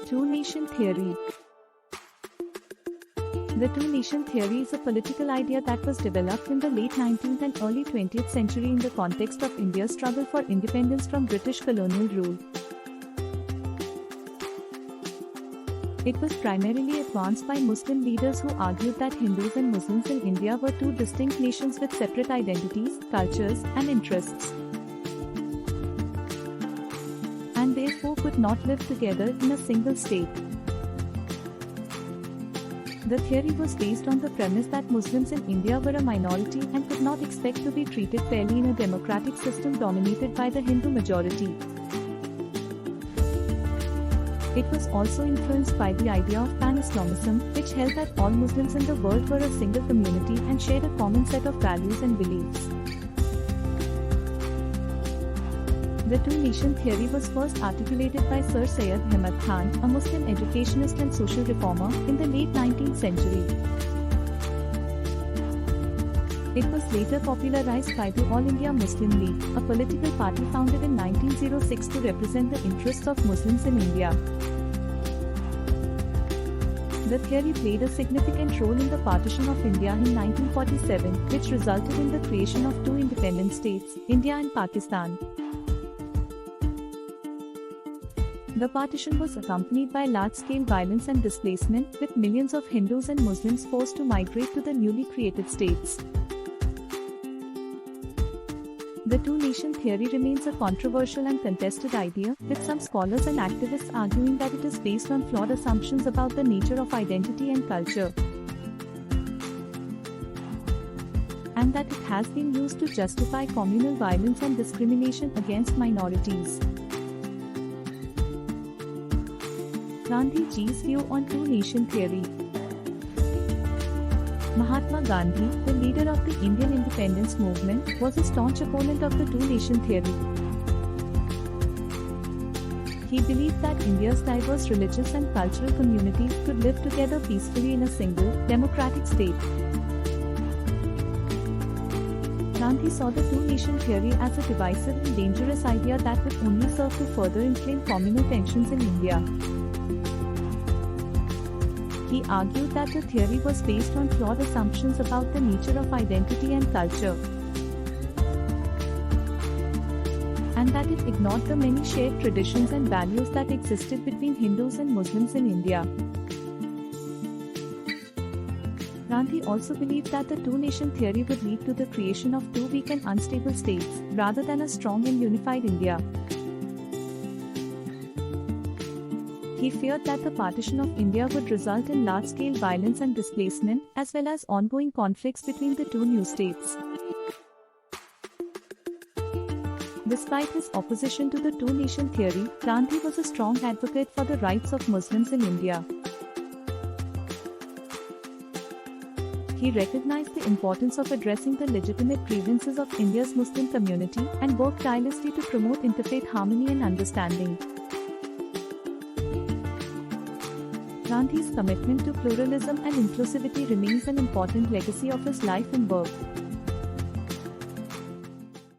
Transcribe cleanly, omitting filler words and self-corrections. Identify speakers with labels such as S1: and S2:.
S1: Two-nation theory. The two-nation theory is a political idea that was developed in the late 19th and early 20th century in the context of India's struggle for independence from British colonial rule. It was primarily advanced by Muslim leaders who argued that Hindus and Muslims in India were two distinct nations with separate identities, cultures, and interests, and therefore could not live together in a single state. The theory was based on the premise that Muslims in India were a minority and could not expect to be treated fairly in a democratic system dominated by the Hindu majority. It was also influenced by the idea of pan-Islamism, which held that all Muslims in the world were a single community and shared a common set of values and beliefs. The two-nation theory was first articulated by Sir Syed Ahmad Khan, a Muslim educationist and social reformer, in the late 19th century. It was later popularized by the All India Muslim League, a political party founded in 1906 to represent the interests of Muslims in India. The theory played a significant role in the partition of India in 1947, which resulted in the creation of two independent states, India and Pakistan. The partition was accompanied by large-scale violence and displacement, with millions of Hindus and Muslims forced to migrate to the newly created states. The two-nation theory remains a controversial and contested idea, with some scholars and activists arguing that it is based on flawed assumptions about the nature of identity and culture, and that it has been used to justify communal violence and discrimination against minorities. Gandhi Ji's view on two-nation theory. Mahatma Gandhi, the leader of the Indian independence movement, was a staunch opponent of the two-nation theory. He believed that India's diverse religious and cultural communities could live together peacefully in a single, democratic state. Gandhi saw the two-nation theory as a divisive and dangerous idea that would only serve to further inflame communal tensions in India. He argued that the theory was based on flawed assumptions about the nature of identity and culture, and that it ignored the many shared traditions and values that existed between Hindus and Muslims in India. Gandhi also believed that the two-nation theory would lead to the creation of two weak and unstable states, rather than a strong and unified India. He feared that the partition of India would result in large-scale violence and displacement, as well as ongoing conflicts between the two new states. Despite his opposition to the two-nation theory, Gandhi was a strong advocate for the rights of Muslims in India. He recognized the importance of addressing the legitimate grievances of India's Muslim community and worked tirelessly to promote interfaith harmony and understanding. Gandhi's commitment to pluralism and inclusivity remains an important legacy of his life and work.